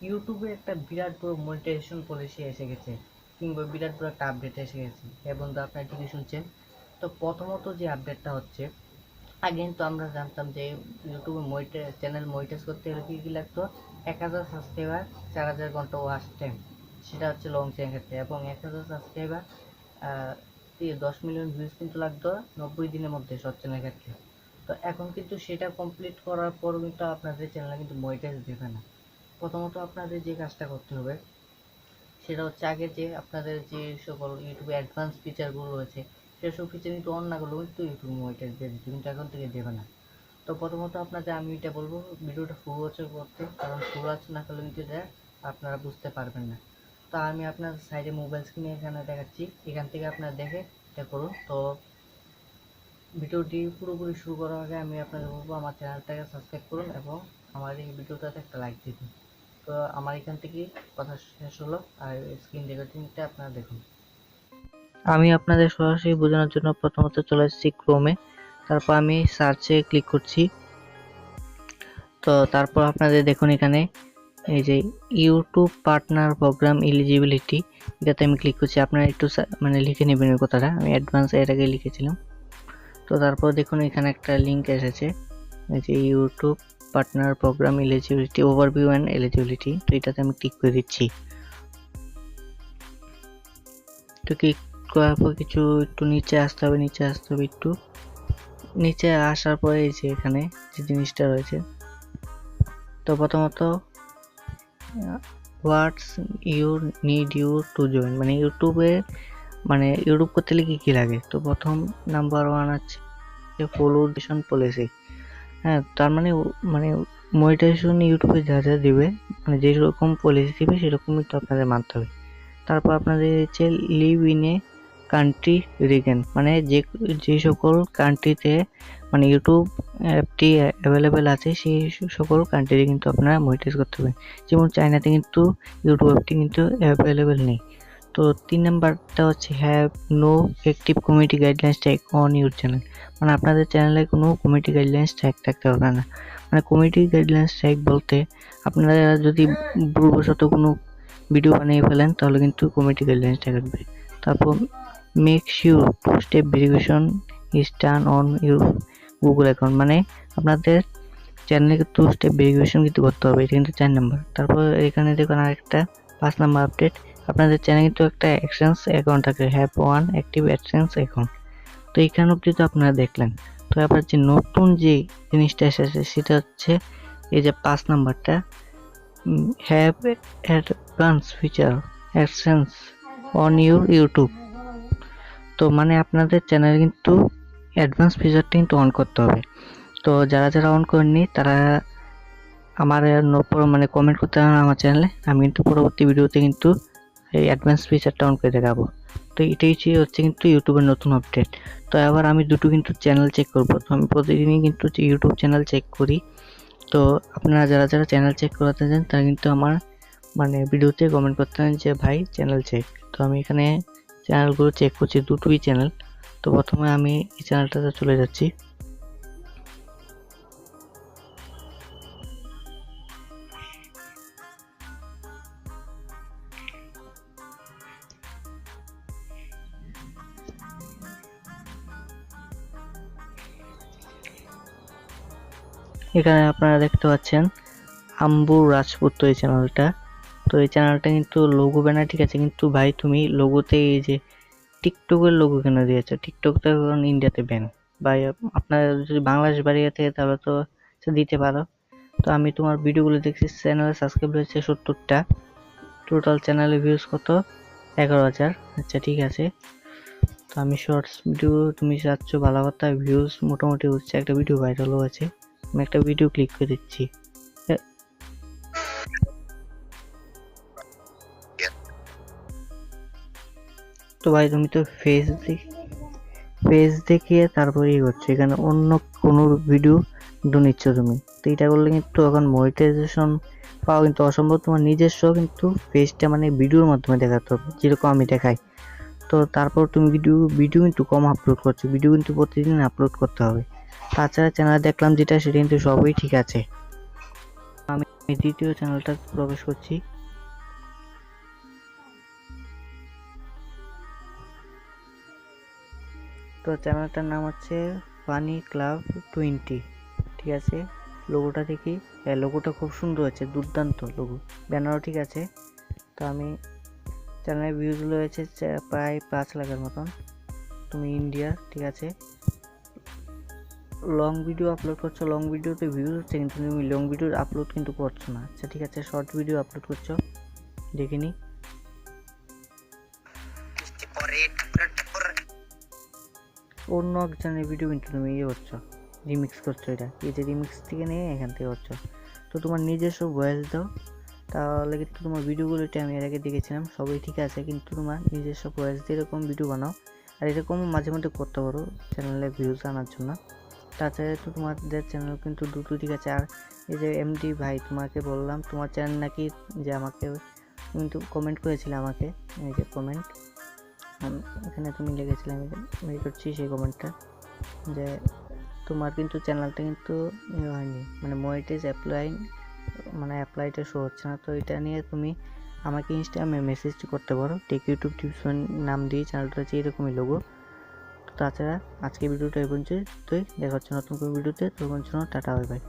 ইউটিউবে একটা বিরাট বড় মনিটাইজেশন পলিসি এসে গেছে, কিংবা বিরাট বড় একটা আপডেট এসে গেছে। হ্যাঁ বন্ধু, আপনারা ঠিকই শুনছেন। তো প্রথমত যে আপডেটটা হচ্ছে, আগে কিন্তু আমরা জানতাম যে ইউটিউবে চ্যানেল মনিটাইজ করতে হলে কী কী লাগতো। 1000 সাবস্ক্রাইবার, 4000 ঘন্টা ওয়াচ টাইম, সেটা হচ্ছে লং চ্যানেল ক্ষেত্রে। এবং 1000 সাবস্ক্রাইবার 10 মিলিয়ন ভিউজ কিন্তু লাগতো 90 দিনের মধ্যে শর্ট চ্যানেল ক্ষেত্রে। তো এখন কিন্তু সেটা কমপ্লিট করার পর কিন্তু আপনাদের চ্যানেলে কিন্তু মনিটাইজ দেবে না। প্রথমত আপনাদের যে কাজটা করতে হবে সেটা হচ্ছে, আগে যে আপনাদের যে সকল ইউটিউবে অ্যাডভান্স ফিচারগুলো রয়েছে, সেসব ফিচার কিন্তু অন না করলেও কিন্তু ইউটিউব মনিটাইজ দিয়ে দিচ্ছে, কিন্তু এখন থেকে দেবে না। তো প্রথমত আপনাদের আমি এটা বলবো, ভিডিওটা ফুল ওয়াচ করতে, কারণ ফুল ওয়াচ না করলে কিন্তু এটা আপনারা বুঝতে পারবেন না। তো আমি আপনার সাইডে মোবাইল স্ক্রিনে এখানে দেখাচ্ছি, এখান থেকে আপনারা দেখে এটা করুন। তো ভিডিওটি পুরোপুরি শুরু করার আগে আমি আপনাদের বলবো, আমার চ্যানেলটাকে সাবস্ক্রাইব করুন এবং আমার এই ভিডিওটাতে একটা লাইক দিন। তো আমার এখান থেকে কথা শেষ হলো, আর স্ক্রিন রেকর্ডিংটা আপনারা দেখুন। আমি আপনাদের সরাসরি বোঝানোর জন্য প্রথমত চলে এসেছি ক্রোমে, তারপর আমি সার্চে ক্লিক করছি। তো তারপর আপনাদের দেখুন এখানে এই যে ইউটিউব পার্টনার প্রোগ্রাম এলিজিবিলিটি, এটাতে আমি ক্লিক করছি। আপনারা একটু মানে লিখে নেবেন ওই কথাটা, আমি অ্যাডভান্স এর আগে লিখেছিলাম। তো তারপর দেখুন এখানে একটা লিঙ্ক এসেছে, এই যে YouTube partner program eligibility overview and eligibility. তো এটাতে আমি ক্লিক করে দিচ্ছি। তো ক্লিক করার পর কিছু একটু নিচে আসতে হবে, একটু নিচে আসার পরে এই যে এখানে যে জিনিসটা রয়েছে, তো প্রথমত what's you need you to join, মানে ইউটিউব করতে গেলে কী কী লাগে। তো প্রথম নাম্বার 1 আছে ফলোডেশন পলিসি। হ্যাঁ, তার মানে মনিটাইজেশন ইউটিউবে যা যা দিবে, মানে যেরকম পলিসি দিবে সেরকমই তো আপনাদের মানতে হবে। তারপর আপনাদের হচ্ছে live in a country reason, মানে যে সকল কান্ট্রিতে মানে ইউটিউব অ্যাপটি অ্যাভেলেবেল আছে সেই সকল কান্ট্রিতে কিন্তু আপনারা মনিটাইজ করতে হবে। যেমন চায়নাতে কিন্তু ইউটিউব অ্যাপটি কিন্তু অ্যাভেলেবেল নেই। তো 3 নাম্বারটা হচ্ছে have no active community guidelines tag on your channel, মানে আপনাদের চ্যানেলে কোনো কমিউনিটি গাইডলাইন্স ট্যাগ থাকতে পারবে না। মানে কমিউনিটি গাইডলাইন্স ট্যাগ বলতে, আপনারা যদি ভুলবশত কোনো ভিডিও বানিয়ে ফেলেন তাহলে কিন্তু কমিউনিটি গাইডলাইন্স ট্যাগ আসবে। তারপর make sure 2 step verification is turn on your Google account, মানে আপনাদের চ্যানেলে 2 স্টেপ ভেরিফিকেশন কিন্তু করতে হবে, এটা কিন্তু 4 নাম্বার। তারপর এখানে দেখুন আরেকটা 5 নাম্বার আপডেট, আপনাদের চ্যানেলে কিন্তু একটা অ্যাডসেন্স অ্যাকাউন্ট থাকে, have one active AdSense account. তো এইখানে অবধি তো আপনারা দেখলেন। তো এবার যে নতুন যে জিনিসটা এসেছে সেটা হচ্ছে এই যে 5 নাম্বারটা, have advance feature AdSense on your YouTube. তো মানে আপনাদের চ্যানেলে কিন্তু অ্যাডভান্স ফিচারটা কিন্তু অন করতে হবে। তো যারা অন করেননি তারা আমার মানে কমেন্ট করতে হবে আমার চ্যানেলে, আমি কিন্তু পরবর্তী ভিডিওতে কিন্তু এই অ্যাডভান্স ফিচারটা অন করে দেখাবো। তো এটাই হচ্ছে কিন্তু ইউটিউবের নতুন আপডেট। তো এবার আমি দুটো কিন্তু চ্যানেল চেক করব। তো আমি প্রতিদিনই কিন্তু ইউটিউব চ্যানেল চেক করি। তো আপনারা যারা চ্যানেল চেক করাতে চান তারা কিন্তু আমার মানে ভিডিওতে কমেন্ট করতে চান যে ভাই চ্যানেল চেক। তো আমি এখানে চ্যানেলগুলো চেক করছি, দুটোই চ্যানেল। তো প্রথমে আমি এই চ্যানেলটাতে চলে যাচ্ছি। এখানে আপনারা দেখতে পাচ্ছেন আম্বুর রাজপুত এই চ্যানেলটা। তো এই চ্যানেলটা কিন্তু লোগো ব্যানার ঠিক আছে, কিন্তু ভাই তুমি লোগোতে এই যে টিকটকের লোগো কেন দিয়েছো? টিকটক তো এখন ইন্ডিয়াতে ব্যান। ভাই আপনার যদি বাংলাদেশ বাড়িয়ে থাকে তাহলে তো দিতে পারো। তো আমি তোমার ভিডিওগুলো দেখছি, চ্যানেলে সাবস্ক্রাইব হয়েছে 70টা, টোটাল চ্যানেলে ভিউজ কত 11,000। আচ্ছা ঠিক আছে। তো আমি শর্টস ভিডিও, তুমি চাচ্ছ ভালো কথা, ভিউজ মোটামুটি হচ্ছে, একটা ভিডিও ভাইরালও আছে। আমি একটা ভিডিও ক্লিক করে দিচ্ছি। তো ভাই তুমি তো ফেস দেখিয়ে তারপরে করছো, এখানে অন্য কোনো ভিডিও নিচ্ছ তুমি। তো এটা করলে কিন্তু এখন মনিটাইজেশন পাওয়া কিন্তু অসম্ভব। তোমার নিজস্ব কিন্তু ফেসটা মানে ভিডিওর মাধ্যমে দেখাতে হবে, যেরকম আমি দেখাই। তো তারপর তুমি ভিডিও কিন্তু কম আপলোড করছো, ভিডিও কিন্তু প্রতিদিন আপলোড করতে হবে। তাছাড়া চ্যানেল দেখলাম যেটা সেটা কিন্তু সবই ঠিক আছে। আমি দ্বিতীয় চ্যানেলটা প্রবেশ করছি। তো চ্যানেলটার নাম হচ্ছে ফানি ক্লাব 20। ঠিক আছে, লোগোটা দেখি, হ্যাঁ লোগোটা খুব সুন্দর আছে, দুর্দান্ত লোগো, ব্যানারও ঠিক আছে। তো আমি চ্যানেলের ভিউজগুলো হয়েছে প্রায় 5 লাখের মতন। তুমি ইন্ডিয়া, ঠিক আছে। লং ভিডিও আপলোড করছো, লং ভিডিওতে ভিউজ হচ্ছে, কিন্তু তুমি লং ভিডিও আপলোড কিন্তু করছো না। আচ্ছা ঠিক আছে, শর্ট ভিডিও আপলোড করছো, দেখিনি। অন্য একজনের ভিডিও কিন্তু তুমি ইয়ে করছো, রিমিক্স করছো, এটা এই যে রিমিক্স থেকে নিয়ে এখান থেকে করছো। তো তোমার নিজস্ব ভয়েস দাও, তাহলে কিন্তু তোমার ভিডিওগুলোতে আমি এর আগে দেখেছিলাম সবই ঠিক আছে, কিন্তু তোমার নিজস্ব ভয়েস দিয়ে এরকম ভিডিও বানাও। আর এরকম মাঝে মধ্যে করতে পারো চ্যানেলে ভিউজ আনার জন্য। তাছাড়া তো তোমাদের চ্যানেল কিন্তু দুটো ঠিক আছে। আর এই যে এমডি ভাই, তোমাকে বললাম তোমার চ্যানেল নাকি, যে আমাকে কিন্তু কমেন্ট করেছিলে আমাকে, এই যে কমেন্ট এখানে তুমি লিখেছিলে, আমি করছি সেই কমেন্টটা, যে তোমার কিন্তু চ্যানেলটা কিন্তু হয়নি, মানে মনিটাইজ অ্যাপ্লাইটা শো হচ্ছে না। তো এটা নিয়ে তুমি আমাকে ইনস্টাগ্রামে মেসেজটি করতে পারো, টেক ইউটিউব টিপস নাম দিয়ে চ্যানেলটা হচ্ছে এরকমই লোগো। তাছাড়া আজকে ভিডিওটা এই পর্যন্তই, দেখা হচ্ছে নতুন কোনো ভিডিওতে। তখন জন্য টাটা, বাই বাই।